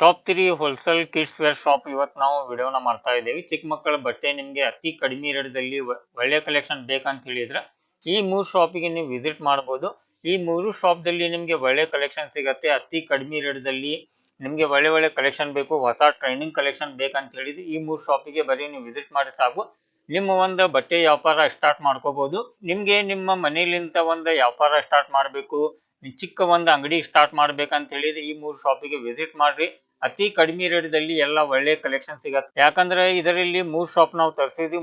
Top 3 wholesale kids wear shop ಇವತ್ತು ನಾವು ವಿಡಿಯೋನ ಮಾಡ್ತಾ ಇದ್ದೀವಿ. ಚಿಕ್ಕ ಮಕ್ಕಳ ಬಟ್ಟೆ ನಿಮಗೆ ಅತಿ ಕಡಿಮೆ ರೇಟ್ದಲ್ಲಿ ಒಳ್ಳೆ ಕಲೆಕ್ಷನ್ ಬೇಕಂತ ಹೇಳಿದ್ರೆ ಈ ಮೂರು ಶಾಪಿಗೆ ನೀವು ವಿಸಿಟ್ ಮಾಡ್ಬೋದು. ಈ ಮೂರು ಶಾಪ್ದಲ್ಲಿ ನಿಮಗೆ ಒಳ್ಳೆ ಕಲೆಕ್ಷನ್ ಸಿಗತ್ತೆ. ಅತಿ ಕಡಿಮೆ ರೇಟ್ದಲ್ಲಿ ನಿಮಗೆ ಒಳ್ಳೆ ಕಲೆಕ್ಷನ್ ಬೇಕು, ಹೊಸ ಟ್ರೆಂಡಿಂಗ್ ಕಲೆಕ್ಷನ್ ಬೇಕಂತ ಹೇಳಿದ್ರೆ ಈ ಮೂರು ಶಾಪಿಗೆ ಬರೀ ನೀವು ವಿಸಿಟ್ ಮಾಡಿ ಸಾಕು. ನಿಮ್ಮ ಒಂದು ಬಟ್ಟೆ ವ್ಯಾಪಾರ ಸ್ಟಾರ್ಟ್ ಮಾಡ್ಕೋಬಹುದು. ನಿಮ್ಗೆ ನಿಮ್ಮ ಮನೆಯಲ್ಲಿಂದ ಒಂದು ವ್ಯಾಪಾರ ಸ್ಟಾರ್ಟ್ ಮಾಡಬೇಕು, ಚಿಕ್ಕ ಒಂದು ಅಂಗಡಿ ಸ್ಟಾರ್ಟ್ ಮಾಡ್ಬೇಕಂತ ಹೇಳಿದ್ರೆ ಈ ಮೂರು ಶಾಪಿಗೆ ವಿಸಿಟ್ ಮಾಡ್ರಿ. ಅತಿ ಕಡಿಮೆ ರೇಟ್ದಲ್ಲಿ ಎಲ್ಲ ಒಳ್ಳೆ ಕಲೆಕ್ಷನ್ ಸಿಗತ್ತೆ. ಯಾಕಂದ್ರೆ ಇದರಲ್ಲಿ ಮೂರು ಶಾಪ್ ನಾವು ತರಿಸಿದ್ವಿ.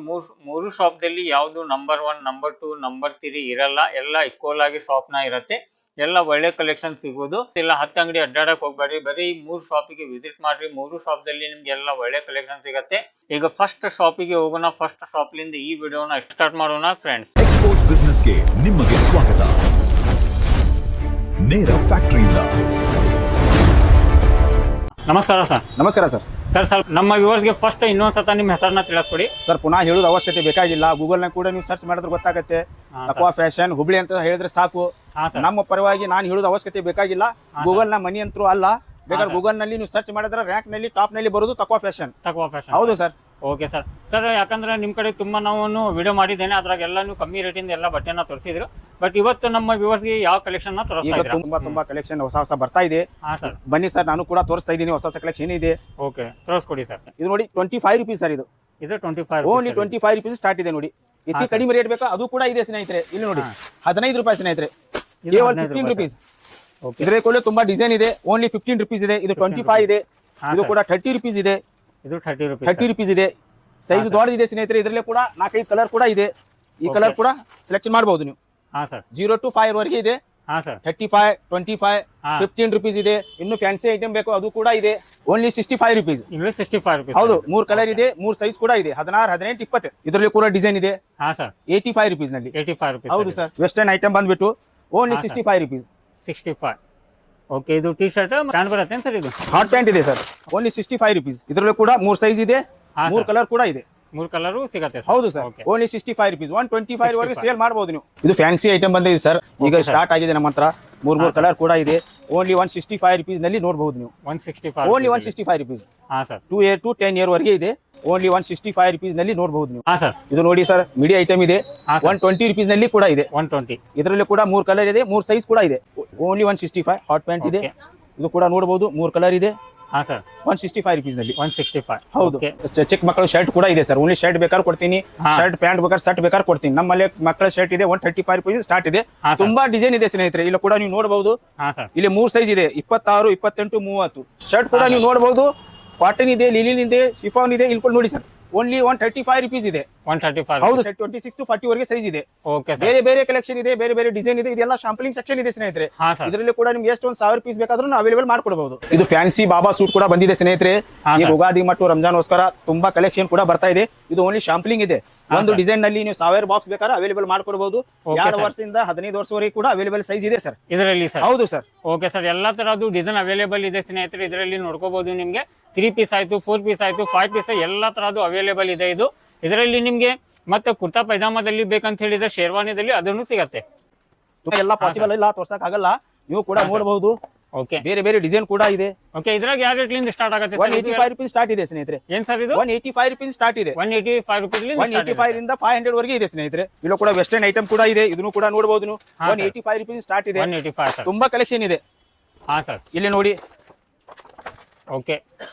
ಮೂರು ಶಾಪ್ ದಲ್ಲಿ ಯಾವ್ದು ನಂಬರ್ 1, ನಂಬರ್ 2, ನಂಬರ್ 3 ಇರಲ್ಲ. ಎಲ್ಲ ಈಕ್ವಲ್ ಆಗಿ ಶಾಪ್ ನ ಇರತ್ತೆ. ಎಲ್ಲ ಒಳ್ಳೆ ಕಲೆಕ್ಷನ್ ಸಿಗೋದು. ಇಲ್ಲ 10 ಅಂಗಡಿ ಅಡ್ಡಾಡಕ್ ಹೋಗ್ಬೇಡ್ರಿ, ಬರೀ ಮೂರು ಶಾಪಿಗೆ ವಿಸಿಟ್ ಮಾಡ್ರಿ. ಮೂರು ಶಾಪ್ ದಲ್ಲಿ ನಿಮ್ಗೆ ಎಲ್ಲ ಒಳ್ಳೆ ಕಲೆಕ್ಷನ್ ಸಿಗತ್ತೆ. ಈಗ ಫಸ್ಟ್ ಶಾಪಿಗೆ ಹೋಗೋಣ. ಫಸ್ಟ್ ಶಾಪ್ ಲಿಂದ ಈ ವಿಡಿಯೋನ ಸ್ಟಾರ್ಟ್ ಮಾಡೋಣ ಫ್ರೆಂಡ್ಸ್. ಎಕ್ಸ್ಪೋಸ್ ಬಿಸಿನೆಸ್ ಗೆ ನಿಮಗೆ ಸ್ವಾಗತ. ನೇರ ಫ್ಯಾಕ್ಟರಿಯಿಂದ ನಮಸ್ಕಾರ ಸರ್. ನಮಸ್ಕಾರ ಸರ್. ಸ್ವಲ್ಪ ನಮ್ಮ ವ್ಯೂವರ್ಸ್ಗೆ ಫಸ್ಟ್ ಇನ್ನೊಂದ್ಸತ ನಿಮ್ಮ ಹೆಸರನ್ನ ತಿಳಿಸ್ಕೊಡಿ ಸರ್. ಪುನಃ ಹೇಳೋದು ಅವಶ್ಯಕತೆ ಬೇಕಾಗಿಲ್ಲ. ಗೂಗಲ್ನಾಗ ಕೂಡ ನೀವು ಸರ್ಚ್ ಮಾಡಿದ್ರೆ ಗೊತ್ತಾಗುತ್ತೆ. ತಕ್ವಾ ಫ್ಯಾಷನ್ ಹುಬ್ಳಿ ಅಂತ ಹೇಳಿದ್ರೆ ಸಾಕು. ನಮ್ಮ ಪರವಾಗಿ ನಾನು ಹೇಳೋದು ಅವಶ್ಯಕತೆ ಬೇಕಾಗಿಲ್ಲ. ಗೂಗಲ್ ನ ಮನಿ ಅಂತೂ ಅಲ್ಲ. ಬೇಕಾದ್ರೆ ಗೂಗಲ್ ನಲ್ಲಿ ನೀವು ಸರ್ಚ್ ಮಾಡಿದ್ರೆ ರ್ಯಾಂಕ್ ನಲ್ಲಿ ಟಾಪ್ ನಲ್ಲಿ ಬರೋದು ತಕ್ವಾ ಫ್ಯಾಷನ್. ಹೌದು ಸರ್. Okay sir. ಸರ್ ಯಾಕಂದ್ರೆ ನಿಮ್ಮ ಕಡೆ ತುಂಬಾ ನಾವು ವಿಡಿಯೋ ಮಾಡಿದ್ದೇನೆ, ಅದ್ರಾಗ ಎಲ್ಲ ನೀವು ಕಮ್ಮಿ ರೇಟಿಂದ ಎಲ್ಲ ಬಟ್ಟೆನ ತೋರಿಸಿದ್ರು. ಬಟ್ ಇವತ್ತು ನಮ್ಮ ವ್ಯೂವರ್ಸ್ಗೆ ಯಾವ ಕಲೆಕ್ಷನ್ ಈಗ ತುಂಬಾ ಕಲೆಕ್ಷನ್ ಹೊಸ ಬರ್ತಾ ಇದೆ. ಬನ್ನಿ ಸರ್, ನಾನು ಕೂಡ ತೋರಿಸ್ತಾ ಇದ್ದೀನಿ ಹೊಸ ಕಲೆಕ್ಷನ್ ಇದೆ. ಓಕೆ, ತೋರಿಸ್ಕೊಡಿ ಸರ್. ಇದು ನೋಡಿ 25 ರೂಪೀಸ್ ಸರ್. ಇದು 25 ಓನ್ಲಿ 25 ರೂಪೀಸ್ ಸ್ಟಾರ್ಟ್ ಇದೆ ನೋಡಿ. ಇತಿ ಕಡಿಮೆ ರೇಟ್ ಬೇಕಾ ಅದು ಕೂಡ ಇದೆ ಸ್ನೇಹಿತರೆ. ಇಲ್ಲಿ ನೋಡಿ 15 ರೂಪಾಯಿ ಸ್ನೇಹಿತರೆ, ಕೇವಲ 15 ರೂಪೀಸ್. ಇದರ ಕೂಡ ತುಂಬಾ ಡಿಸೈನ್ ಇದೆ. ಓನ್ಲಿ 15 ರೂಪೀಸ್ ಇದೆ. ಇದು 25 ಇದೆ. ಇದು ಕೂಡ 30 ರೂಪೀಸ್ ಇದೆ. ಇದು 30 ರೂಪೀಸ್ ಇದೆ. ಸೈಜ್ ದೊಡ್ಡದಿದೆ ಸ್ನೇಹಿತರೆ. ಇದರಲ್ಲಿ ಕೂಡ 4-5 ಕಲರ್ ಕೂಡ ಇದೆ. ಈ ಕಲರ್ ಕೂಡ ಸೆಲೆಕ್ಷನ್ ಮಾಡಬಹುದು ನೀವು. 0 to 5 ವರೆಗೆ ಇದೆ. 35, 25, 15 ರೂಪೀಸ್ ಇದೆ. ಇನ್ನು ಫ್ಯಾನ್ಸಿ ಐಟಮ್ ಬೇಕು ಅದು ಕೂಡ ಇದೆ. Only 65 rupees. ಹೌದು, 3 ಕಲರ್ ಇದೆ, 3 ಸೈಜ್ ಕೂಡ ಇದೆ. 16, 18, 20 ಇದರಲ್ಲಿ ಕೂಡ ಡಿಸೈನ್ ಇದೆ. 85 ರೂಪೀಸ್ ನಲ್ಲಿ. ಹೌದು ಸರ್. ವೆಸ್ಟರ್ನ್ ಐಟಮ್ ಬಂದ್ಬಿಟ್ಟು ಓನ್ಲಿ 65 ರೂಪೀಸ್. 65. ಓಕೆ, ಇದು ಟಿ ಶರ್ಟ್ ಪ್ಯಾಂಟ್ ಬರುತ್ತೆ ಸರ್. ಇದು ಹಾಟ್ ಪ್ಯಾಂಟ್ ಇದೆ ಸರ್. Only 65 rupees. ಇದರಲ್ಲಿ ಕೂಡ 3 ಸೈಜ್ ಇದೆ, 3 ಕಲರ್ ಕೂಡ ಇದೆ. 3 ಕಲರ್ ಸಿಗತ್ತೆ. ಹೌದು ಸರ್. Only 65 rupees. 125 ವರೆಗೆ ಸೇಲ್ ಮಾಡಬಹುದು ನೀವು. ಇದು ಫ್ಯಾನ್ಸಿ ಐಟಮ್ ಬಂದಿದೆ ಸರ್. ಈಗ ಸ್ಟಾರ್ಟ್ ಆಗಿದೆ ನಮ್ಮ ಹತ್ರ. 3 ಕಲರ್ ಕೂಡ ಇದೆ. ಓನ್ಲಿ 165 ರೂಪೀಸ್ ನಲ್ಲಿ ನೋಡಬಹುದು ನೀವು. 165 only 165 rupees. 2 year to 10 year ವರೆಗೆ ಇದೆ. ಓನ್ಲಿ 165 ರೂಪೀಸ್ ನಲ್ಲಿ ನೋಡಬಹುದು ನೀವು. ಇದು ನೋಡಿ ಸರ್, ಮೀಡಿಯಾ ಐಟಮ್ ಇದೆ. 120 ರೂಪೀಸ್ ನಲ್ಲಿ ಕೂಡ ಇದೆ. 120 ಇದರಲ್ಲಿ ಕೂಡ 3 ಕಲರ್ ಇದೆ, 3 ಸೈಜ್ ಕೂಡ ಇದೆ. ಓನ್ಲಿ 165. ಹಾಟ್ ಪ್ಯಾಂಟ್ ಇದೆ. ಇದು ಕೂಡ ನೋಡಬಹುದು, 3 ಕಲರ್ ಇದೆ. 165 ರೂಪೀಸ್ ನಲ್ಲಿ. 165. ಹೌದು. ಚಿಕ್ಕ ಮಕ್ಕಳ ಶರ್ಟ್ ಕೂಡ ಇದೆ ಸರ್. ಓನ್ಲಿ ಶರ್ಟ್ ಬೇಕಾದ್ರೆ ಕೊಡ್ತೀನಿ, ಶರ್ಟ್ ಪ್ಯಾಂಟ್ ಬೇಕಾದ್ರೆ ಶರ್ಟ್ ಬೇಕಾದ್ರೆ ಕೊಡ್ತೀನಿ. ನಮ್ಮಲ್ಲಿ ಮಕ್ಕಳ ಶರ್ಟ್ ಇದೆ. 135 ರೂಪೀಸ್ ಸ್ಟಾರ್ಟ್ ಇದೆ. ತುಂಬಾ ಡಿಸೈನ್ ಇದೆ ಸ್ನೇಹಿತರೆ. ಇಲ್ಲಿ ಕೂಡ ನೀವು ನೋಡಬಹುದು. ಇಲ್ಲಿ 3 ಸೈಜ್ ಇದೆ, 26, 28, 30. ಶರ್ಟ್ ಕೂಡ ನೀವು ನೋಡಬಹುದು. ಕಾಟನ್ ಇದೆ, ಲಿಲಿನ್ ಇದೆ, ಶಿಫಾನ್ ಇದೆ. ಇಲ್ಲಿ ಕೂಡ ನೋಡಿ ಸರ್, ಓನ್ಲಿ 135 ರೂಪೀಸ್ ಇದೆ. 135. ಹೌದು, 26 to 40 ವರೆಗೆ ಸೈಜ್ ಇದೆ. ಬೇರೆ ಕಲೆಕ್ಷನ್ ಇದೆ, ಬೇರೆ ಡಿಸೈನ್ ಇದೆ. ಇದೆಲ್ಲ ಶಾಂಪಲಿಂಗ್ ಸೆಕ್ಷನ್ ಇದೆ ಸ್ನೇಹಿತರೆ. ಇದರಲ್ಲಿ ಕೂಡ ನಿಮ್ಗೆ ಎಷ್ಟು 1000 ಪೀಸ್ ಬೇಕಾದ್ರೂ ಅವೈಲೇಬಲ್ ಮಾಡ್ಕೊಡಬಹುದು. ಇದು ಫ್ಯಾನ್ಸಿ ಬಾಬಾ ಸೂಟ್ ಕೂಡ ಬಂದಿದೆ ಸ್ನೇಹಿತರೆ. ಈ ಯುಗಾದಿ ಮತ್ತು ರಂಜಾನ್ಗೋಸ್ಕರ ತುಂಬಾ ಕಲೆಕ್ಷನ್ ಕೂಡ ಬರ್ತಾ ಇದೆ. ಇದು ಓನ್ಲಿ ಶಾಂಪಲಿಂಗ್ ಇದೆ. ಒಂದು ಡಿಸೈನ್ ನಲ್ಲಿ ನೀವು 1000 ಬಾಕ್ಸ್ ಬೇಕಾದ್ರೆ ಅವೈಲೇಬಲ್ ಮಾಡ್ಕೊಡಬಹುದು. 2 ವರ್ಷದಿಂದ 15 ವರ್ಷವರೆಗೆ ಕೂಡ ಅವೈಲೇಬಲ್ ಸೈಜ್ ಇದೆ ಸರ್ ಇದರಲ್ಲಿ. ಹೌದು ಸರ್. ಓಕೆ ಸರ್, ಎಲ್ಲಾ ತರದ್ದು ಡಿಸೈನ್ ಅವೈಲೇಬಲ್ ಇದೆ ಸ್ನೇಹಿತರೆ. ಇದರಲ್ಲಿ ನೋಡ್ಕೋಬಹುದು. ನಿಮ್ಗೆ 3 ಪೀಸ್ ಆಯ್ತು, 4 ಪೀಸ್ ಆಯ್ತು, 5 ಪೀಸ್ ಎಲ್ಲಾ ತರದ್ದು ಅವೈಲೇಬಲ್ ಇದೆ. ಇದು ಇದರಲ್ಲಿ ನಿಮ್ಗೆ ಮತ್ತೆ ಕುರ್ತಾ ಪೈಜಾಮದಲ್ಲಿ ಬೇಕಂತ ಹೇಳಿದ್ರೆ ಶೇರ್ವಾನಿದಲ್ಲಿ ಅದನ್ನು ಸಿಗತ್ತೆ. ಎಲ್ಲ ಪಾಸಿಬಲ್ ಇಲ್ಲ, ತೋರ್ಸಕ್ ಆಗಲ್ಲ. ನೀವು ಕೂಡ ನೋಡಬಹುದು. ಓಕೆ, ಬೇರೆ ಡಿಸೈನ್ ಕೂಡ ಇದೆ. ಓಕೆ, ಇದ್ರಾಗ ಯಾವ ರೇಟ್ ಲಿಂದ ಸ್ಟಾರ್ಟ್ ಆಗುತ್ತೆ? 185 ರೂಪೀಸ್ ಸ್ಟಾರ್ಟ್ ಇದೆ ಸ್ನೇಹಿತರೆ. ಏನ್ ಸರ್ ಇದು? 185 ರೂಪೀಸ್ ಸ್ಟಾರ್ಟ್ ಇದೆ. 185 ರೂಪೀಸ್ 185 ರಿಂದ 500 ವರೆಗೆ ಇದೆ ಸ್ನೇಹಿತರೆ. ಇಲ್ಲೂ ಕೂಡ ವೆಸ್ಟರ್ನ್ ಐಟಮ್ ಕೂಡ ಇದೆ. ಇದನ್ನು ಕೂಡ ನೋಡಬಹುದು ನೀವು. 185 ರೂಪೀಸ್ ಸ್ಟಾರ್ಟ್ ಇದೆ. 185 ತುಂಬಾ ಕಲೆಕ್ಷನ್ ಇದೆ. ಸರ್ ಇಲ್ಲಿ ನೋಡಿ. ಓಕೆ,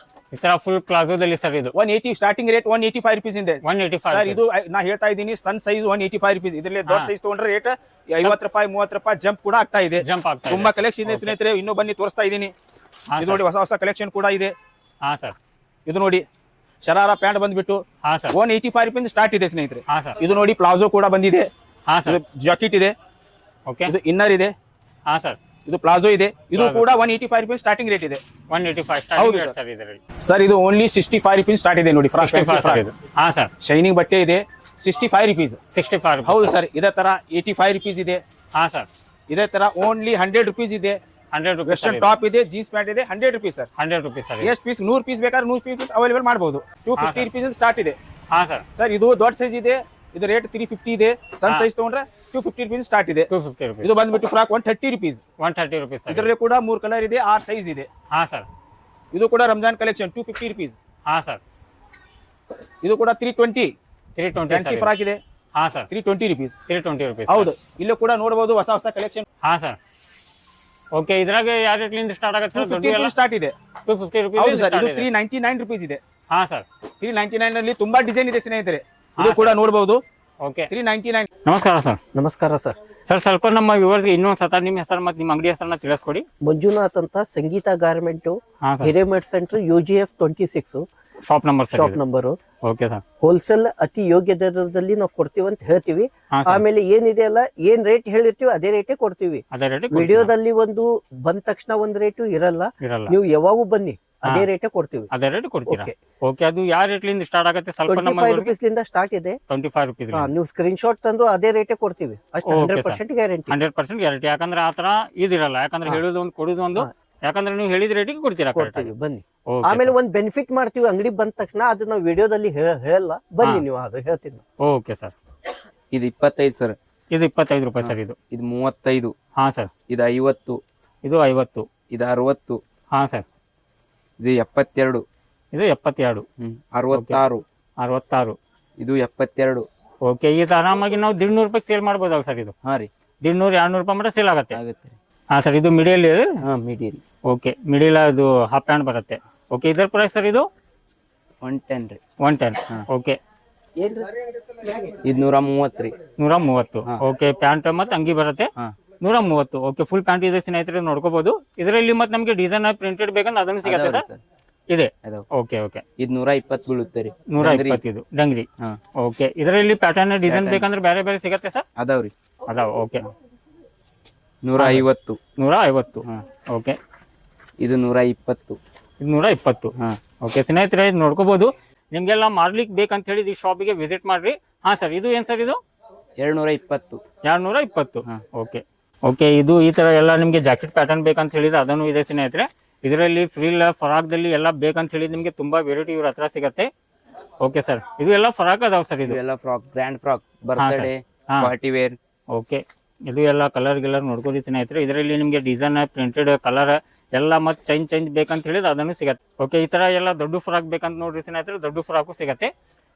ಈ ತರ ಫುಲ್ ಪ್ಲಾಜೋದಲ್ಲಿ ಸರ್. ಇದು 180 ಸ್ಟಾರ್ಟಿಂಗ್ ರೇಟ್ 185 ರೂಪೀಸ್ ಇದೆ. 185 ಸರ್. ಇದು ನಾ ಹೇಳ್ತಾ ಇದ್ದೀನಿ, ಸನ್ ಸೈಜ್ 185 ರೂಪೀಸ್. ಇದರಲ್ಲಿ ದೊಡ್ಡ ಸೈಜ್ ತಗೊಂಡ್ರೆ ರೇಟ್ 50 ರೂಪಾಯಿ, 30 ರೂಪಾಯಿ ಜಂಪ್ ಕೂಡ ಆಗ್ತಾ ಇದೆ. ತುಂಬಾ ಕಲೆಕ್ಷನ್ ಇದೆ ಸ್ನೇಹಿತರೆ. ಇನ್ನೂ ಬನ್ನಿ ತೋರಿಸ್ತಾ ಇದ್ದೀನಿ. ಇದು ನೋಡಿ, ಹೊಸ ಕಲೆಕ್ಷನ್ ಕೂಡ ಇದೆ. ಸರ್ ಇದು ನೋಡಿ, ಶರಾರಾ ಪ್ಯಾಂಟ್ ಬಂದ್ಬಿಟ್ಟು 185 ರೂಪೀಸ್ ಸ್ಟಾರ್ಟ್ ಇದೆ ಸ್ನೇಹಿತರೆ. ಇದು ನೋಡಿ, ಪ್ಲಾಜೋ ಕೂಡ ಬಂದಿದೆ. ಜಾಕೆಟ್ ಇದೆ. ಇದು ಇನ್ನರ್ ಇದೆ. ಸರ್ ಇದು ಪ್ಲಾಜೋ ಇದೆ. ಇದು ಕೂಡ 185 ರೂಪೀಸ್ ಸ್ಟಾರ್ಟಿಂಗ್ ರೇಟ್ ಇದೆ. 185 ಸರ್. ಇದು ಓನ್ಲಿ 65 ರೂಪೀಸ್ ಸ್ಟಾರ್ಟ್ ಇದೆ ನೋಡಿ. ಶೈನಿಂಗ್ ಬಟ್ಟೆ ಇದೆ. 65 ರೂಪೀಸ್. ಹೌದು ಸರ್. ಇದೇ ತರ 85 ರೂಪೀಸ್ ಇದೆ. ಇದೇ ತರ ಓನ್ಲಿ 100 ರೂಪೀಸ್ ಇದೆ. 100 ರೂಪೀಸ್ ವೆಸ್ಟರ್ನ್ ಟಾಪ್ ಇದೆ, ಜೀನ್ಸ್ ಪ್ಯಾಂಟ್ ಇದೆ. 100 ರೂಪೀಸ್ ಸರ್. 100 ರೂಪೀಸ್. ಎಷ್ಟು ಪೀಸ್? 100 ಪೀಸ್ ಬೇಕಾದ್ರೆ 100 ಪೀಸ್ ಅವೈಲೇಬಲ್ ಮಾಡಬಹುದು. 250 ರೂಪೀಸ್ ಸ್ಟಾರ್ಟ್ ಇದೆ. ಸರ್. ಇದು ದೊಡ್ಡ ಸೈಜ್ ಇದೆ. ಇದು ರೇಟ್ 350 ಇದೆ. ಸಣ್ಣ ಸೈಜ್ ತಗೊಂಡ್ರೆ 250 ರೂಪೀಸ್ ಸ್ಟಾರ್ಟ್ ಇದೆ. 250 ರೂಪೀಸ್. ಇದು ಬಂದ್ಬಿಟ್ಟು ಫ್ರಾಕ್ 130 ರೂಪೀಸ್. 130 ರೂಪೀಸ್. ಇದರಲ್ಲಿ ಕೂಡ 3 ಕಲರ್ ಇದೆ, 6 ಸೈಜ್ ಇದೆ. ಸರ್. ಇದು ಕೂಡ ರಂಜಾನ್ ಕಲೆಕ್ಷನ್ 250 rupees. ಹಾ ಸರ್, ಇದು ಕೂಡ 320 320 ಫ್ಯಾನ್ಸಿ ಫ್ರಾಕ್ ಇದೆ. ಹಾ ಸರ್, 320 rupees. 320 rupees. ಹೌದು, ಇಲ್ಲೂ ಕೂಡ ನೋಡಬಹುದು ಹೊಸ ಹೊಸ ಕಲೆಕ್ಷನ್. ಹಾ ಸರ್, ಓಕೆ. ಇದ್ರಾಗ ಯಾವ ರೇಟ್ಲಿಂದ ಸ್ಟಾರ್ಟ್ ಆಗುತ್ತೆ ಸರ್? 250 ಸ್ಟಾರ್ಟ್ ಇದೆ. 250 ಹೌದು ಸರ್, ಇದು rupees. 399 rupees ಇದೆ. ಹಾ ಸರ್, 399 ನಲ್ಲಿ ತುಂಬಾ ಡಿಸೈನ್ ಇದೆ ಸ್ನೇಹಿತರೆ, ಇದು ಕೂಡ ನೋಡಬಹುದು. ಓಕೆ. 399. ನಮಸ್ಕಾರ ಸರ್. ನಮಸ್ಕಾರ ಸರ್. ಸರ್, ಸ್ವಲ್ಪ ನಮ್ಮ ವ್ಯೂವರ್ಸ್ಗೆ ಇನ್ನೊಂದು ಸತ ನಿಮ್ಮ ಹೆಸರು ಮತ್ತು ನಿಮ್ಮ ಅಂಗಡಿ ಹೆಸರನ್ನ ತಿಳಿಸ್ಕೊಡಿ. ಮಂಜುನಾಥ್ ಅಂತ, ಸಂಗೀತ ಗಾರ್ಮೆಂಟ್, ಹಾ sir, Hiremath centre, UGF 26 shop number sir. Shop number. Okay sir. Wholesale ಅತಿ ಯೋಗ್ಯ ದರದಲ್ಲಿ ನಾವು ಕೊಡ್ತೀವಿ ಅಂತ ಹೇಳ್ತೀವಿ. ಹಾ ಸರ್, ಆಮೇಲೆ ಏನಿದೆ ಅಲ್ಲ, ಏನ್ ರೇಟ್ ಹೇಳಿರ್ತೀವಿ ಅದೇ ರೇಟೇ ಕೊಡ್ತೀವಿ. ಅದೇ ರೇಟ್ ವಿಡಿಯೋದಲ್ಲಿ ಒಂದು ಬಂದ ತಕ್ಷಣ ಒಂದ್ ರೇಟು ಇರಲ್ಲ. ಇರಲ್ಲ, ನೀವು ಯಾವಾಗೂ ಬನ್ನಿ, ಅದೇ ರೇಟೇ ಕೊಡ್ತೀವಿ. ಅದೇ ರೇಟ್ ಕೊಡ್ತೀರಾ? Okay. ಓಕೆ. ಅದು ಯಾವ ರೇಟ್ಲಿಂದ ಸ್ಟಾರ್ಟ್ ಆಗುತ್ತೆ ಸ್ವಲ್ಪ ನಮ್ಮ 25 rupees ಲಿಂದ ಸ್ಟಾರ್ಟ್ ಇದೆ. 25 rupees. ನೀವು ಸ್ಕ್ರೀನ್ ಶಾಟ್ ತಂದ್ರು ಅದೇ ರೇಟೇ ಕೊಡ್ತೀವಿ. ಅಷ್ಟು Okay, 100% ಗ್ಯಾರಂಟಿ. 100% ಗ್ಯಾರಂಟಿ. ಯಾಕಂದ್ರೆ ಆ ತರ ಇದಿರಲ್ಲ, ಯಾಕಂದ್ರೆ ಹೇಳೋದು ಒಂದು ಕೊಡೋದು ಒಂದು, ಯಾಕಂದ್ರೆ ನೀವು ಹೇಳಿದ ರೇಟಿಗೆ ಕೊಡ್ತೀರಾ ಕರೆಕ್ಟ್ ಆಗಿ. ಕೊಡ್ತೀವಿ, ಬನ್ನಿ. ಆಮೇಲೆ ಒಂದ್ ಬೆನಿಫಿಟ್ ಮಾಡ್ತೀವಿ ಅಂಗಡಿ ಬಂದ ತಕ್ಷಣ, ಅದು ನಾವು ವಿಡಿಯೋದಲ್ಲಿ ಹೇಳಲ್ಲ. ಬನ್ನಿ, ನೀವು ಅದು ಹೇಳ್ತೀನಿ. Okay sir. ಇದು 25 ಸರ್. ಇದು 25 ರೂಪಾಯಿ ಸರ್. ಇದು 35. ಹಾ ಸರ್. ಇದು 50. ಇದು 50. ಇದು 60. ಹಾ ಸರ್. ಇದು 72. ಇದು 72. 66. 66. ಇದು 72. ಓಕೆ. ಇದು ಆರಾಮಾಗಿ ನಾವು 150 ರೂಪಾಯಿ ಸೇಲ್ ಮಾಡ್ಬೋದಲ್ಲ ಸರ್? ಇದು ಹಾ ರೀ, 150-200 ರೂಪಾಯಿ ಮಟ್ಟ ಸೇಲ್ ಆಗುತ್ತೆ. ಆಗುತ್ತೆ ರೀ. ಹಾ ಸರ್. ಇದು ಮಿಡಿಯಲ್. ಹಾ, ಮೀಡಿಯಂ. ಓಕೆ. ಮಿಡಿಲ್ ಅದು ಹಾಫ್ ಪ್ಯಾಂಟ್ ಬರುತ್ತೆ. ಓಕೆ. ಇದರ ಪ್ರೈಸ್ ಸರ್ ಇದು 110 ರೀ. 110. ಓಕೆ. ಇದು 130 ರೀ. 130. ಓಕೆ. ಪ್ಯಾಂಟ್ ಮತ್ತೆ ಅಂಗಿ ಬರುತ್ತೆ. ಹಾ, 130. ಓಕೆ. ಫುಲ್ ಪ್ಯಾಂಟ್ ಇದೆ ಸ್ನೇಹಿತರೆ, ನೋಡ್ಕೋಬಹುದು. ಇದರಲ್ಲಿ ಮತ್ತೆ ನಮಗೆ ಡಿಸೈನ್ ಪ್ರಿಂಟೆಡ್ ಬೇಕಂದ್ರೆ ಅದನ್ನು ಸಿಗುತ್ತೆ ಸರ್? ಸರ್ ಇದೆ. ಅದಾವ. ಓಕೆ. ಓಕೆ. ಇದು 120 ಬೀಳುತ್ತೆ ರೀ. 120 ಇದು ಡಂಗ್ರಿ. ಹಾ, ಓಕೆ. ಇದರಲ್ಲಿ ಪ್ಯಾಟರ್ನ್ ಡಿಸೈನ್ ಬೇಕಂದ್ರೆ ಬೇರೆ ಬೇರೆ ಸಿಗುತ್ತೆ ಸರ್? ಅದಾವ್ರಿ. ಅದಾವ. ಓಕೆ. 150. 150. ಹಾ, ಓಕೆ. ಇದು 120. ಇದು 120. ಹಾ, ಓಕೆ ಸ್ನೇಹಿತರೆ, ಇದು ನೋಡ್ಕೋಬಹುದು. ನಿಮ್ಗೆಲ್ಲ ಮಾರ್ಲಿಕ್ಕೆ ಬೇಕಂತ ಹೇಳಿ ಈ ಶಾಪಿಗೆ ವಿಸಿಟ್ ಮಾಡ್ರಿ. ಹಾ ಸರ್. ಇದು ಏನ್ ಸರ್? ಇದು 220. 220. ಹಾ. ಓಕೆ. ಓಕೆ. ಇದು ಈ ತರ ಎಲ್ಲ ನಿಮ್ಗೆ ಜಾಕೆಟ್ ಪ್ಯಾಟರ್ನ್ ಬೇಕಂತ ಹೇಳಿದ್ರೆ ಅದನ್ನು ಇದೆ ಸ್ನೇಹಿತರೆ. ಇದರಲ್ಲಿ ಫ್ರೀಲ್ ಫರಾಕ್ದಲ್ಲಿ ಎಲ್ಲ ಬೇಕಂತ ಹೇಳಿ ನಿಮ್ಗೆ ತುಂಬಾ ವೆರೈಟಿ ಇವ್ರ ಹತ್ರ ಸಿಗತ್ತೆ. Okay sir. ಇದು ಎಲ್ಲ ಫರಾಕ್ ಅದಾವ ಸರ್? ಇದು ಇವೆಲ್ಲ ಫ್ರಾಕ್, ಗ್ರ್ಯಾಂಡ್ ಫ್ರಾಕ್, ಬರ್ತ್ಡೇ, ಹಾ. Party wear. ಓಕೆ. ಇದು ಎಲ್ಲ ಕಲರ್ ಗಿಲ್ಲರ್ ನೋಡ್ಕೊಳ್ಳಿ ಸ್ನೇಹಿತರೆ. ಇದರಲ್ಲಿ ನಿಮಗೆ ಡಿಸೈನ್, ಪ್ರಿಂಟೆಡ್, ಕಲರ್ ಎಲ್ಲ ಮತ್ತೆ ಚೇಂಜ್ ಬೇಕಂತ ಹೇಳಿದ್ರೆ ಅದನ್ನು ಸಿಗತ್ತೆ. ಓಕೆ. ಈ ತರ ಎಲ್ಲ ದೊಡ್ಡ ಫ್ರಾಕ್ ಬೇಕಂತ ನೋಡ್ರಿ ಸ್ನೇಹಿತರೆ, ದೊಡ್ಡ ಫ್ರಾಕು ಸಿಗತ್ತೆ.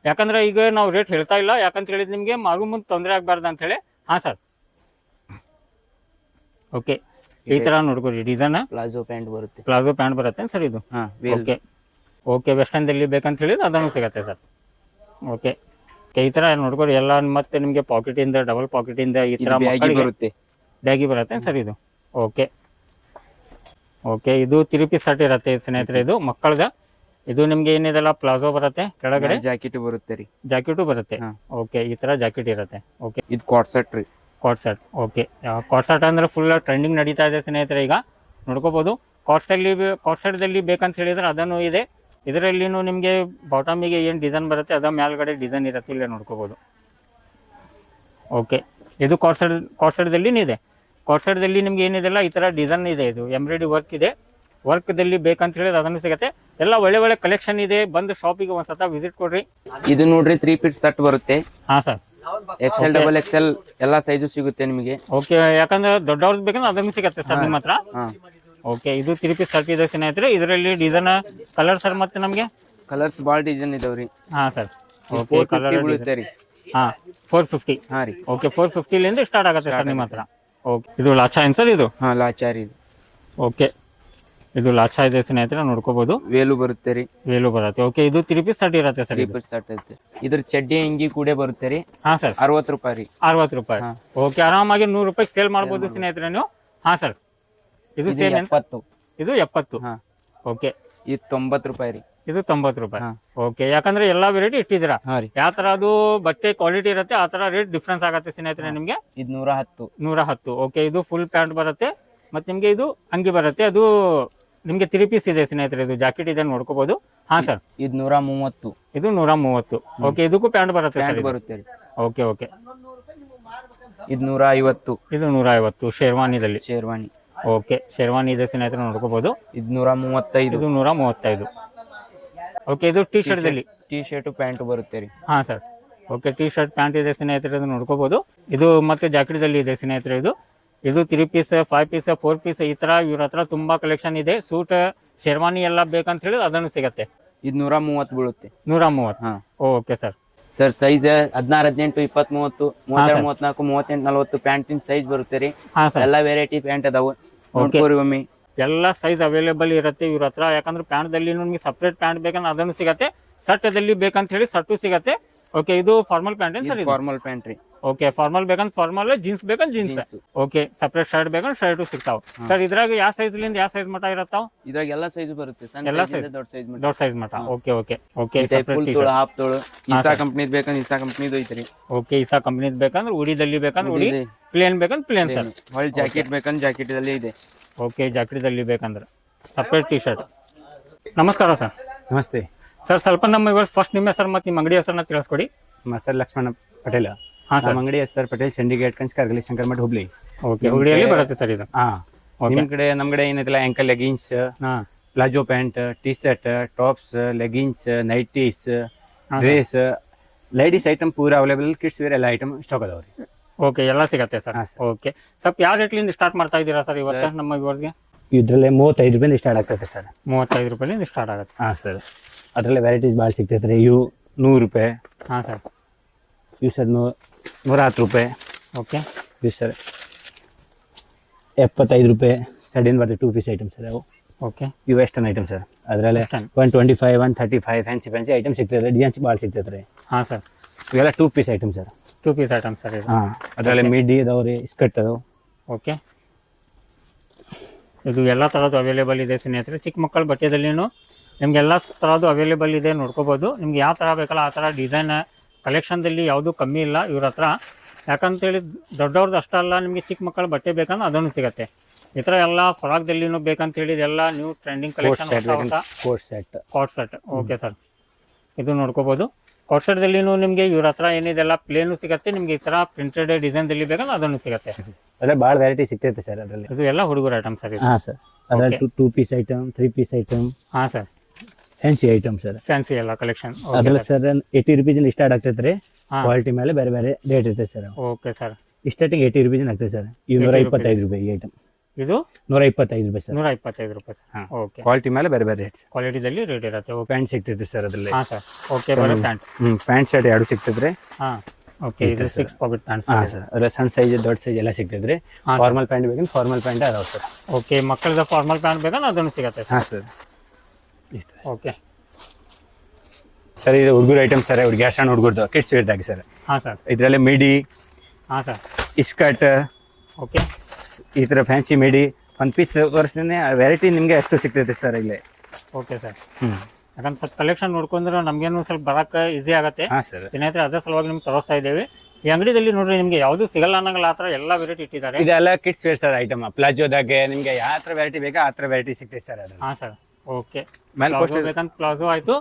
ಯಾಕಂದ್ರೆ ಈಗ ನಾವು ರೇಟ್ ಹೇಳ್ತಾ ಇಲ್ಲ, ಯಾಕಂತ ಹೇಳಿದ್ರೆ ನಿಮ್ಗೆ ಮಾರು ಮುಂದೆ ತೊಂದರೆ ಆಗ್ಬಾರ್ದು ಅಂತ ಹೇಳಿ. ಹಾ ಸರ್. ಓಕೆ. ಈ ತರ ನೋಡ್ಕೊರಿ ಡಿಸೈನ್. ಪ್ಲಾಜೋ ಪ್ಯಾಂಟ್ ಬರುತ್ತೆ. ಪ್ಲಾಜೋ ಪ್ಯಾಂಟ್ ಬರುತ್ತೆ ಸರ್ ಇದು? ಹಾ, ಓಕೆ. ಓಕೆ. ವೆಸ್ಟರ್ನ್ ದಲ್ಲಿ ಬೇಕಂತ ಹೇಳಿದ್ರೆ ಅದನ್ನು ಸಿಗತ್ತೆ ಸರ್. ಓಕೆ. ಈ ತರ ನೋಡ್ಕೊರಿ ಎಲ್ಲ. ಮತ್ತೆ ನಿಮ್ಗೆ ಪಾಕೆಟ್ ಇಂದ, ಡಬಲ್ ಪಾಕೆಟ್ ಇಂದ ಈ ತರ ಬ್ಯಾಗಿ ಬರುತ್ತೆ. ಬ್ಯಾಗಿ ಬರುತ್ತೆ ಸರ್ ಇದು? ಓಕೆ. ಓಕೆ. ಇದು 3 ಪೀಸ್ ಸೆಟ್ ಇರುತ್ತೆ ಸ್ನೇಹಿತರೆ, ಇದು ಮಕ್ಕಳದ. ಇದು ನಿಮ್ಗೆ ಏನಿದೆಲ್ಲ ಪ್ಲಾಜೋ ಬರುತ್ತೆ, ಕೆಳಗಡೆ ಜಾಕೆಟ್ ಬರುತ್ತೆ ರೀ. ಜಾಕೆಟು ಬರುತ್ತೆ. ಹಾ. ಓಕೆ. ಈ ತರ ಜಾಕೆಟ್ ಇರುತ್ತೆ. ಓಕೆ. ಇದು ಕಾಟ್ ಸೆಟ್ ರೀ. ಕಾಟ್ ಸೆಟ್. ಓಕೆ. ಕಾಟ್ ಸೆಟ್ ಅಂದ್ರೆ ಫುಲ್ ಟ್ರೆಂಡಿಂಗ್ ನಡೀತಾ ಇದೆ ಸ್ನೇಹಿತರೆ, ಈಗ ನೋಡ್ಕೋಬಹುದು. ಕಾಟ್ ಸೆಟ್ದಲ್ಲಿ ಬೇಕಂತ ಹೇಳಿದ್ರೆ ಅದನ್ನು ಇದೆ. ಇದರಲ್ಲಿನೂ ನಿಮಗೆ ಬಾಟಮಿಗೆ ಏನು ಡಿಸೈನ್ ಬರುತ್ತೆ ಅದ ಮೇಲ್ಗಡೆ ಡಿಸೈನ್ ಇರುತ್ತೆ, ಇಲ್ಲೇ ನೋಡ್ಕೋಬಹುದು. ಓಕೆ. ಇದು ಕಾಟ್ ಸೆಟ್ದಲ್ಲಿ ಇದೆ. ಕಾಟ್ ಸೆಟ್ದಲ್ಲಿ ನಿಮ್ಗೆ ಏನಿದೆಲ್ಲ ಈ ತರ ಡಿಸೈನ್ ಇದೆ. ಇದು ಎಂಬ್ರಾಯ್ಡ್ರಿ ವರ್ಕ್ ಇದೆ. ವರ್ಕ್ದಲ್ಲಿ ಬೇಕಂತ ಹೇಳಿದ್ರೆ ಅದನ್ನು ಸಿಗುತ್ತೆ. ಎಲ್ಲ ಒಳ್ಳೆ ಒಳ್ಳೆ ಕಲೆಕ್ಷನ್ ಇದೆ. ಬಂದು ಶಾಪಿಗೆ ಒಂದ್ಸತ ವಿಸಿಟ್ ಕೊಡ್ರಿ. ಇದು ನೋಡ್ರಿ 3 ಪೀಸ್ ಸೆಟ್ ಬರುತ್ತೆ. ಹಾ ಸರ್. XL, XXL ಎಲ್ಲ ಸೈಜು ಸಿಗುತ್ತೆ ನಿಮಗೆ. ಓಕೆ. ಯಾಕಂದ್ರೆ ದೊಡ್ಡವ್ರದ್ದು ಬೇಕಂದ್ರೆ ಅದನ್ನು ಸಿಗುತ್ತೆ ಸರ್ ನಿಮ್ಮ ಹತ್ರ? ಹಾ. ಓಕೆ. ಇದು 3 ಪೀಸ್ ಸೆಟ್ ಇದೆ ಸ್ನೇಹಿತರೆ. ಇದರಲ್ಲಿ ಡಿಸೈನ್, ಕಲರ್ ಸರ್ ಮತ್ತೆ ನಮಗೆ? ಕಲರ್ಸ್ ಭಾಳ ಡಿಸೈನ್ ಇದಾವ್ರಿ. ಹಾ ಸರ್. ಓಕೆ. ಕಲರ್ ಬೀಳುತ್ತೆ ರೀ. ಹಾ, 450. ಹಾ ರೀ. ಓಕೆ. 450 ಸ್ಟಾರ್ಟ್ ಆಗುತ್ತೆ ಸರ್ ನಿಮ್ಮ ಹತ್ರ? ಓಕೆ. ಇದು ಲಾಚಾ ಏನ್ ಸರ್ ಇದು? ಹಾ, ಲಾಚಾರಿ ಇದು. ಓಕೆ. ಇದು ಲಾಚಾ ಇದೆ ಸ್ನೇಹಿತರೆ, ನೋಡ್ಕೋಬಹುದು. ವೇಲು ಬರುತ್ತೆ ರೀ. ವೇಲು ಬರುತ್ತೆ. ಓಕೆ. ಇದು 3 ಪೀಸ್ ಸೆಟ್ ಇರುತ್ತೆ ಸರ್? 3 ಪೀಸ್ ಸೆಟ್ ಇರುತ್ತೆ. ಇದ್ರ ಚಡ್ಡಿ ಅಂಗಿ ಕೂಡ ಬರುತ್ತೆ ರೀ. ಹಾ ಸರ್. 60 ರೂಪಾಯಿ ರೀ. 60 ರೂಪಾಯಿ. ಓಕೆ. ಆರಾಮಾಗಿ 100 ರೂಪಾಯಿ ಸೇಲ್ ಮಾಡ್ಬೋದು ಸ್ನೇಹಿತರೆ ನೀವು. ಹಾ ಸರ್. ಇದು ಸೇಮ್ 70. ಇದು 70. ಹಾ. ಓಕೆ. ಇದು 90 ರೂಪಾಯಿ ರೀ. ಇದು 90 ರೂಪಾಯಿ. ಓಕೆ. ಯಾಕಂದ್ರೆ ಎಲ್ಲಾ ವೆರೈಟಿ ಇಟ್ಟಿದ್ದೀರಾ. ಹಾ ರೀ. ಯಾವ ತರ ಅದು ಬಟ್ಟೆ ಕ್ವಾಲಿಟಿ ಇರುತ್ತೆ ಆ ತರ ರೇಟ್ ಡಿಫ್ರೆನ್ಸ್ ಆಗುತ್ತೆ ಸ್ನೇಹಿತರೆ ನಿಮ್ಗೆ. ಇದು 110. 110. ಓಕೆ. ಇದು ಫುಲ್ ಪ್ಯಾಂಟ್ ಬರುತ್ತೆ ಮತ್ತೆ ನಿಮ್ಗೆ ಇದು ಅಂಗಿ ಬರುತ್ತೆ. ಅದು ನಿಮ್ಗೆ 3 ಪೀಸ್ ಇದೆ ಸ್ನೇಹಿತರೆ. ಇದು ಜಾಕೆಟ್ ಇದೆ, ನೋಡ್ಕೋಬಹುದು. ಹಾ ಸರ್. ಇದು 130. ಇದು 130. ಓಕೆ. ಇದಕ್ಕೂ ಪ್ಯಾಂಟ್ ಬರುತ್ತೆ ಸರ್? ಪ್ಯಾಂಟ್ ಬರುತ್ತೆ ರೀ. ಓಕೆ. ಓಕೆ. ಇದು 150. ಇದು 150 ಶೇರ್ವಾನಿದಲ್ಲಿ. ಶೇರ್ವಾನಿ. ಓಕೆ. ಶೇರ್ವಾನಿ ಇದೆ ಸ್ನೇಹಿತರೆ, ನೋಡ್ಕೋಬಹುದು. ಇದು 135. ಇದು 135. ಓಕೆ. ಇದು ಟಿ ಶರ್ಟ್ ದಲ್ಲಿ ಟಿ ಶರ್ಟ್ ಪ್ಯಾಂಟ್ ಬರುತ್ತೆ ರೀ. ಹಾ sir. Okay. T shirt pant ಇದೆ ಸ್ನೇಹಿತರೆ, ನೋಡ್ಕೋಬಹುದು. ಇದು ಮತ್ತೆ ಜಾಕೆಟ್ ದಲ್ಲಿ ಇದೆ ಸ್ನೇಹಿತರೆ. ಇದು ಇದು 3 ಪೀಸ್ 5 ಪೀಸ್ 4 ಪೀಸ್ ಈ ತರ ಇವ್ರ ಹತ್ರ ತುಂಬಾ ಕಲೆಕ್ಷನ್ ಇದೆ. ಸೂಟ್ ಶೇರ್ವಾನಿ ಎಲ್ಲ ಬೇಕಂತ ಹೇಳಿದ್ರೆ ಅದನ್ನು ಸಿಗತ್ತೆ. ಇದು 130 ಬೀಳುತ್ತೆ. 130. ಹಾ. Okay sir. ಸರ್ ಸೈಜ್ 16 18 20 30 32 34 38 40 ಪ್ಯಾಂಟಿನ ಸೈಜ್ ಬರುತ್ತೆ ರೀ. ಹಾ ಸರ್. ಎಲ್ಲ ವೆರೈಟಿ ಪ್ಯಾಂಟ್ ಅದಾವು, ನೋಡ್ಕೋರಿ ಒಮ್ಮೆ. ಎಲ್ಲ ಸೈಜ್ ಅವೈಲೇಬಲ್ ಇರುತ್ತೆ ಇವ್ರ ಹತ್ರ. ಯಾಕಂದ್ರೆ ಪ್ಯಾಂಟ್ ದಲ್ಲಿ ನಿಮ್ಗೆ ಸಪ್ರೇಟ್ ಪ್ಯಾಂಟ್ ಬೇಕಂದ್ರೆ ಅದನ್ನು ಸಿಗತ್ತೆ, ಸಟ್ಟದಲ್ಲಿ ಬೇಕಂತ ಹೇಳಿ ಸಟ್ಟು ಸಿಗತ್ತೆ. ಓಕೆ, ಇದು ಫಾರ್ಮಲ್ ಪ್ಯಾಂಟ್ ಏನ್ ಸರ್? ಫಾರ್ಮಲ್ ಪ್ಯಾಂಟ್ ರೀ. ಓಕೆ, ಫಾರ್ಮಲ್ ಬೇಕಂತ ಫಾರ್ಮಲ್, ಜೀನ್ಸ್ ಬೇಕಂತ ಜೀನ್ಸ್. ಓಕೆ, ಸಪ್ರೇಟ್ ಶರ್ಟ್ ಬೇಕಂತ ಶರ್ಟ್ ಸಿಗ್ತಾವ. ಸರ್ ಇದ್ರಾಗ ಯಾವ ಸೈಜ್ ಲಿಂದ ಯಾವ ಸೈಜ್ ಮಟ ಇರತ್ತಾವ? ಇದ್ರಾಗ ಎಲ್ಲ ಸೈಜ್ ಬರುತ್ತೆ, ಸಣ್ಣ ಎಲ್ಲ size size? ಇಂದ ದೊಡ್ಡ ಸೈಜ್ ಮಟ್ಟ. ದೊಡ್ಡ ಸೈಜ್ ಮಟ. Okay okay okay. ಫುಲ್ ತೋಳು, ಹಾಫ್ ತೋಳು, ಇಸಾ ಕಂಪನಿದ್ ಬೇಕಂದ್ರೆ ಇಸಾ ಕಂಪನಿದು ಐತ್ರಿ. ಓಕೆ, ಇಸಾ ಕಂಪನಿದ್ ಬೇಕಂದ್ರೆ ಉಡಿದಲ್ಲಿ ಬೇಕಂದ್ರೆ ಉಡಿ, ಪ್ಲೇನ್ ಬೇಕಂದ್ರೆ ಪ್ಲೇನ್ ಸರ್. ಹೊಳ್ ಜಾಕೆಟ್ ಬೇಕಂದ್ರೆ ಜಾಕೆಟ್ ದಲ್ಲಿ ಇದೆ. ಓಕೆ, ಜಾಕೆಟ್ದಲ್ಲಿ ಬೇಕಂದ್ರೆ ಸಪ್ರೇಟ್ ಟಿ ಶರ್ಟ್. ನಮಸ್ಕಾರ ಸರ್. ನಮಸ್ತೆ ಸರ್, ಸ್ವಲ್ಪ ನಮ್ಮ ಇವಾಗ ಫಸ್ಟ್ ನಿಮ್ಮ ಹೆಸರು ಮತ್ತು ನಿಮ್ಮ ಅಂಗಡಿ ಹೆಸರನ್ನ ತಿಳಿಸ್ಕೊಡಿ. ನಮ್ಮ ಹೆಸರು ಲಕ್ಷ್ಮಣ ಪಟೇಲ್. ಹಾಂ ಸರ್. ನಮ್ಮ ಅಂಗಡಿ ಹೆಸರು ಪಟೇಲ್ ಸಿಂಡಿಕೇಟ್ ಕನ್ಸ್ ಕಾರ್ಗಲಿ ಶಂಕರಮಠ ಹುಬ್ಳಿ. ಓಕೆ, ಹುಬ್ಳಿಯಲ್ಲಿ ಬರುತ್ತೆ ಸರ್ ಇದು. ಹಾಂ, ನಿಮ್ಮ ಕಡೆ ನಮ್ಮ ಕಡೆ ಏನೈತಿಲ್ಲ ಆ್ಯಂಕಲ್ ಲೆಗಿನ್ಸ್, ಹಾಂ, palazzo pant, T shirt, tops, leggings, nighties, dress, ladies item ಪೂರ ಅವೈಲೇಬಲ್. ಕಿಡ್ಸ್ ವೇರ್ ಎಲ್ಲ ಐಟಮ್ ಸ್ಟಾಕ್ ಅದಾವ ರೀ. ಓಕೆ, ಎಲ್ಲ ಸಿಗತ್ತೆ ಸರ್. ಹಾಂ ಸರ್. ಓಕೆ, ಸ್ವಲ್ಪ ಯಾವ ರೇಟ್ಲಿಂದ ಸ್ಟಾರ್ಟ್ ಮಾಡ್ತಾ ಇದ್ದೀರಾ ಸರ್ ಇವತ್ತು ನಮ್ಮ ವ್ಯೂವರ್ಸ್ಗೆ? ಇದರಲ್ಲೇ 35 ರೂಪಾಯಿಂದ ಸ್ಟಾರ್ಟ್ ಆಗ್ತೈತೆ ಸರ್. 35 ರೂಪಾಯಿಂದ ಸ್ಟಾರ್ಟ್ ಆಗುತ್ತೆ. ಹಾಂ ಸರ್. ಅದರಲ್ಲೇ ವೆರೈಟೀಸ್ ಭಾಳ ಸಿಗ್ತೈತೆ ರೀ. ಇವು 100 ರೂಪಾಯಿ. ಹಾಂ ಸರ್. ಇವು ಸರ್ 110 ರೂಪಾಯಿ. ಓಕೆ, ಇವು ಸರ್ 75 ರೂಪಾಯಿ. ಸಡಿನ್ ಬರ್ತದೆ 2 ಪೀಸ್ ಐಟಮ್ ಸರ್ ಅವು. ಓಕೆ, ಇವು ವೆಸ್ಟರ್ನ್ ಐಟಮ್ ಸರ್. ಅದರಲ್ಲೇ Western. 125 135 ಫ್ಯಾನ್ಸಿ ಐಟಮ್ ಸಿಗ್ತದೆ. ಡಿಜೈನ್ಸ್ ಭಾಳ ಸಿಗ್ತೈತೆ ರೀ. ಹಾಂ ಸರ್. ಇವೆಲ್ಲ 2 piece item sir. 2 piece item sir ಇದು. ಹಾಂ, ಅದರಲ್ಲಿ ಮಿಡಿ ಅದಾವೆ ರೀ, ಸ್ಕರ್ಟ್ ಅದಾವೆ. ಓಕೆ, ಇದು ಎಲ್ಲ ಥರದ್ದು ಅವೈಲೇಬಲ್ ಇದೆ ಸ್ನೇಹಿತರೆ. ಚಿಕ್ಕ ಮಕ್ಕಳ ಬಟ್ಟೆದಲ್ಲಿನೂ ನಿಮ್ಗೆ ಎಲ್ಲ ಥರದ್ದು ಅವೈಲೇಬಲ್ ಇದೆ, ನೋಡ್ಕೋಬೋದು. ನಿಮ್ಗೆ ಯಾವ ಥರ ಬೇಕಲ್ಲ ಆ ಥರ ಡಿಸೈನ್ ಕಲೆಕ್ಷನ್ದಲ್ಲಿ ಯಾವುದೂ ಕಮ್ಮಿ ಇಲ್ಲ ಇವ್ರ ಹತ್ರ. ಯಾಕಂತೇಳಿ ದೊಡ್ಡವ್ರದ್ದು ಅಷ್ಟಲ್ಲ, ನಿಮಗೆ ಚಿಕ್ಕ ಮಕ್ಕಳ ಬಟ್ಟೆ ಬೇಕಂದ್ರೆ ಅದನ್ನು ಸಿಗುತ್ತೆ. ಈ ಥರ ಎಲ್ಲ ಫ್ರಾಕ್ದಲ್ಲಿನೂ ಬೇಕಂತ ಹೇಳಿದ ಎಲ್ಲ new trending collection coat set. Coat set. Okay sir, ಇದು ನೋಡ್ಕೋಬೋದು. ಕಾಟ್ ಸೆಟ್ದಲ್ಲಿನೂ ನಿಮಗೆ ಇವ್ರ ಹತ್ರ ಏನಿದೆಲ್ಲ ಪ್ಲೇನು ಸಿಗುತ್ತೆ, ನಿಮ್ಗೆ ಈ ಥರ ಪ್ರಿಂಟೆಡ್ ಡಿಸೈನ್ದಲ್ಲಿ ಬೇಕಂದ್ರೆ ಅದನ್ನು ಸಿಗುತ್ತೆ. ಅದರಲ್ಲಿ ಭಾಳ ವೆರೈಟಿ ಸಿಗ್ತೈತೆ ಸರ್ ಅದರಲ್ಲಿ. ಇದು ಎಲ್ಲ ಹುಡುಗರ ಐಟಮ್ ಸರ್ ಇದು. ಹಾಂ ಸರ್. ಅದರಲ್ಲಿ 2 ಪೀಸ್ ಐಟಮ್, 3 ಪೀಸ್ ಐಟಮ್. ಹಾಂ sir. Fancy item sir. Fancy ಎಲ್ಲ ಕಲೆಕ್ಷನ್. ಅದರಲ್ಲಿ ಸರ್ 80 ರೂಪೀಸಿಂದ ಸ್ಟಾರ್ಟ್ ಆಗ್ತೈತೆ ರೀ. ಕ್ವಾಲಿಟಿ ಮೇಲೆ ಬೇರೆ ಬೇರೆ ರೇಟ್ ಇರ್ತೈತೆ ಸರ್. Okay sir. ಸ್ಟಾರ್ಟಿಂಗ್ 80 ರೂಪೀಸಿಂದ ಆಗ್ತದೆ ಸರ್. ಇವು 125 ರೂಪಾಯಿ ಈ ಐಟಮ್. ಇದು 125 ರೂಪಾಯಿ ಸರ್. 125 ರೂಪಾಯಿ ಸರ್. ಹಾಂ, ಓಕೆ. ಕ್ವಾಲಿಟಿ ಮೇಲೆ ಬೇರೆ ಬೇರೆ ರೇಟ್. ಕ್ವಾಲಿಟಿದಲ್ಲಿ ರೇಟ್ ಇರುತ್ತೆ. ಓಕೆ, ಪ್ಯಾಂಟ್ ಸಿಗ್ತೈತೆ ಸರ್ ಅದರಲ್ಲಿ. ಹಾಂ ಸರ್. ಓಕೆ, ಬರೋ ಪ್ಯಾಂಟ್. ಪ್ಯಾಂಟ್ ಶರ್ಟ್ 2 ಸಿಗ್ತದೆ ರೀ. ಹಾಂ, ಓಕೆ. ಇದು 6 ಪಾಕೆಟ್ ಪ್ಯಾಂಟ್. ಹಾಂ ಸರ್. ಅದರ ಸಣ್ಣ ಸೈಜ್ ದೊಡ್ಡ ಸೈಜ್ ಎಲ್ಲ ಸಿಗ್ತದೆ ರೀ. ಫಾರ್ಮಲ್ ಪ್ಯಾಂಟ್ ಬೇಕಂದ್ರೆ ಫಾರ್ಮಲ್ ಪ್ಯಾಂಟ್ ಅದಾವೆ ಸರ್. ಓಕೆ, ಮಕ್ಕಳದ ಫಾರ್ಮಲ್ ಪ್ಯಾಂಟ್ ಬೇಕಂದ್ರೆ ಅದನ್ನು ಸಿಗುತ್ತೆ. ಹಾಂ ಸರ್. ಓಕೆ ಸರ್, ಇದು ಹುಡುಗರು ಐಟಮ್ ಸರ್. ಹುಡುಗಿ ಸಣ್ಣ ಹುಡುಗರ್ದು ಕಿಡ್ಸ್ ವೇರ್ದಾಗ ಸರ್. ಹಾಂ ಸರ್. ಇದರಲ್ಲಿ ಮಿಡಿ, ಹಾಂ ಸರ್. ಸ್ಕರ್ಟ್, ಓಕೆ, ಈ ಥರ ಫ್ಯಾನ್ಸಿ ಮಿಡಿ 1 ಪೀಸ್ ತೋರಿಸ್ತೀನಿ. ವೆರೈಟಿ ನಿಮಗೆ ಅಷ್ಟು ಸಿಗ್ತೈತೆ ಸರ್ ಇಲ್ಲಿ. Okay sir. ಯಾಕಂದ್ರೆ ಸ್ವಲ್ಪ ಕಲೆಕ್ಷನ್ ನೋಡ್ಕೊಂಡ್ರೆ ನಮಗೇನು ಸ್ವಲ್ಪ ಬರೋಕ್ಕೆ ಈಸಿ ಆಗುತ್ತೆ ಹಾಂ ಸರ್. ಸ್ನೇಹಿತರೆ. ಅದೇ ಸಲುವಾಗಿ ನಿಮ್ಗೆ ತೋರಿಸ್ತಾ ಇದ್ದೇವೆ. ಈ ಅಂಗಡಿಯಲ್ಲಿ ನೋಡ್ರಿ ನಿಮಗೆ ಯಾವುದು ಸಿಗಲ್ಲ ಅನ್ನಂಗಲ್ಲ, ಆ ಥರ ಎಲ್ಲ ವೆರೈಟಿ ಇಟ್ಟಿದ್ದಾರೆ. ಇದೆಲ್ಲ ಕಿಡ್ಸ್ ವೇರ್ ಸರ್ ಐಟಮ್. ಪ್ಲಾಜೋದಾಗೆ ನಿಮಗೆ ಯಾವ ಥರ ವೆರೈಟಿ ಬೇಕಾ ಆ ಥರ ವೆರೈಟಿ ಸಿಗ್ತೈತೆ ಸರ್ ಅದು. ಹಾಂ ಸರ್. ಓಕೆ, ಮೇಲೆ ಪ್ಲಾಜೋ ಬೇಕಂತ ಪ್ಲಾಜೋ ಆಯಿತು,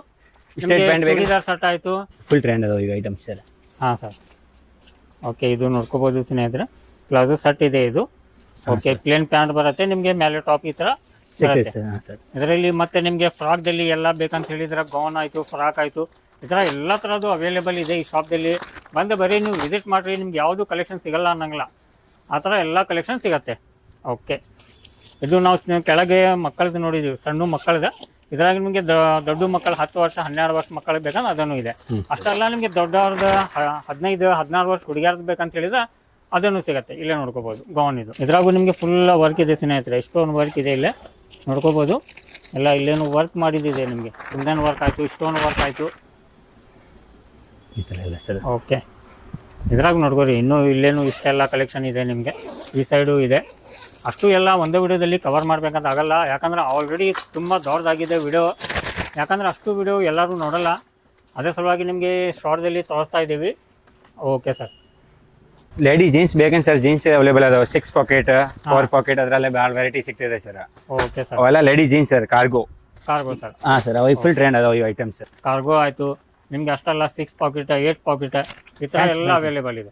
ಸ್ಟೇಟ್ ಪ್ಯಾಂಟ್ ಬೇಕು, ಚೂಡಿದಾರ್ ಸೆಟ್ ಆಯಿತು. ಫುಲ್ ಟ್ರೆಂಡ್ ಅದಾವೆ ಈಗ ಐಟಮ್ ಸರ್. ಹಾಂ ಸರ್. ಓಕೆ, ಇದು ನೋಡ್ಕೋಬೋದು ಸ್ನೇಹಿತರೆ. ಪ್ಲಾಜೋ ಸೆಟ್ ಇದೆ ಇದು. ಓಕೆ, ಪ್ಲೇನ್ ಪ್ಯಾಂಟ್ ಬರುತ್ತೆ ನಿಮಗೆ, ಮೇಲೆ ಟಾಪ್ ಈ ಥರ ಸಿಗ್ತೈತೆ ಸರ್. ಹಾಂ ಸರ್. ಇದರಲ್ಲಿ ಮತ್ತೆ ನಿಮಗೆ ಫ್ರಾಕ್ದಲ್ಲಿ ಎಲ್ಲ ಬೇಕಂತ ಹೇಳಿದ್ರೆ ಗೌನ್ ಆಯಿತು, ಫ್ರಾಕ್ ಆಯಿತು, ಈ ಥರ ಎಲ್ಲ ಥರದ್ದು ಅವೈಲೇಬಲ್ ಇದೆ ಈ ಶಾಪ್ದಲ್ಲಿ. ಬಂದು ಬರೀ ನೀವು ವಿಸಿಟ್ ಮಾಡಿರಿ, ನಿಮ್ಗೆ ಯಾವುದು ಕಲೆಕ್ಷನ್ ಸಿಗಲ್ಲ ಅನ್ನಂಗಿಲ್ಲ, ಆ ಥರ ಎಲ್ಲ ಕಲೆಕ್ಷನ್ ಸಿಗತ್ತೆ. ಓಕೆ, ಇದು ನಾವು ಕೆಳಗೆ ಮಕ್ಕಳದ್ದು ನೋಡಿದ್ದೀವಿ, ಸಣ್ಣ ಮಕ್ಕಳದ. ಇದ್ರಾಗ ನಿಮಗೆ ದೊಡ್ಡ ಮಕ್ಕಳು 10 ವರ್ಷ 12 ವರ್ಷ ಮಕ್ಕಳಿಗೆ ಬೇಕಂದ್ರೆ ಅದನ್ನು ಇದೆ. ಅಷ್ಟೆಲ್ಲ ನಿಮಗೆ ದೊಡ್ಡವ್ರದ್ದು 15 16 ವರ್ಷ ಹುಡುಗಿಯರ್ದು ಬೇಕಂತ ಹೇಳಿದ್ರೆ ಅದನ್ನು ಸಿಗುತ್ತೆ. ಇಲ್ಲೇ ನೋಡ್ಕೋಬೋದು ಗೌನ್ ಇದು. ಇದ್ರಾಗೂ ನಿಮಗೆ ಫುಲ್ ವರ್ಕ್ ಇದೆ ಸ್ನೇಹಿತರೆ. ಎಷ್ಟೊಂದು ವರ್ಕ್ ಇದೆ ಇಲ್ಲೇ ನೋಡ್ಕೋಬೋದು. ಎಲ್ಲ ಇಲ್ಲೇನು ವರ್ಕ್ ಮಾಡಿದ್ದಿದೆ ನಿಮಗೆ. ಕುಂದನ್ ವರ್ಕ್ ಆಯಿತು, ಸ್ಟೋನ್ ವರ್ಕ್ ಆಯಿತು, ಈ ಥರ ಎಲ್ಲ ಸರ್. ಓಕೆ, ಇದ್ರಾಗ ನೋಡ್ಕೋರಿ ಇನ್ನೂ ಇಲ್ಲೇನು ಇಷ್ಟೆಲ್ಲ ಕಲೆಕ್ಷನ್ ಇದೆ ನಿಮಗೆ. ಈ ಸೈಡು ಇದೆ. ಅಷ್ಟು ಎಲ್ಲ ಒಂದೇ ವಿಡಿಯೋದಲ್ಲಿ ಕವರ್ ಮಾಡ್ಬೇಕಂತ ಆಗಲ್ಲ, ಯಾಕಂದ್ರೆ ಆಲ್ರೆಡಿ ತುಂಬ ದೊಡ್ಡದಾಗಿದೆ ವಿಡಿಯೋ. ಯಾಕಂದ್ರೆ ಅಷ್ಟು ವಿಡಿಯೋ ಎಲ್ಲರೂ ನೋಡಲ್ಲ, ಅದೇ ಸಲುವಾಗಿ ನಿಮಗೆ ಶಾರ್ಟ್ದಲ್ಲಿ ತೋರಿಸ್ತಾ ಇದ್ದೀವಿ. Okay sir. ಲೇಡೀಸ್ ಜೀನ್ಸ್ ಬೇಕೇನು ಸರ್? ಜೀನ್ಸ್ ಅವೈಲೇಬಲ್ ಅದಾವೆ. 6 ಪಾಕೆಟ್ 4 ಪಾಕೆಟ್ ಅದರಲ್ಲೇ ಭಾಳ ವೆರೈಟಿ ಸಿಗ್ತಿದೆ ಸರ್. Okay sir. ಅವೆಲ್ಲ ladies jeans sir. Cargo sir. ಹಾಂ ಸರ್, ಅವು ಫುಲ್ ಟ್ರೆಂಡ್ ಅದಾವೆ ಈ ಐಟಮ್ ಸರ್. ಕಾರ್ಗೋ ಆಯಿತು ನಿಮಗೆ. ಅಷ್ಟಲ್ಲ 6 ಪಾಕೆಟ್ 8 ಪಾಕೆಟ್ ಈ ಥರ ಎಲ್ಲ ಅವೈಲೇಬಲ್ ಇದೆ.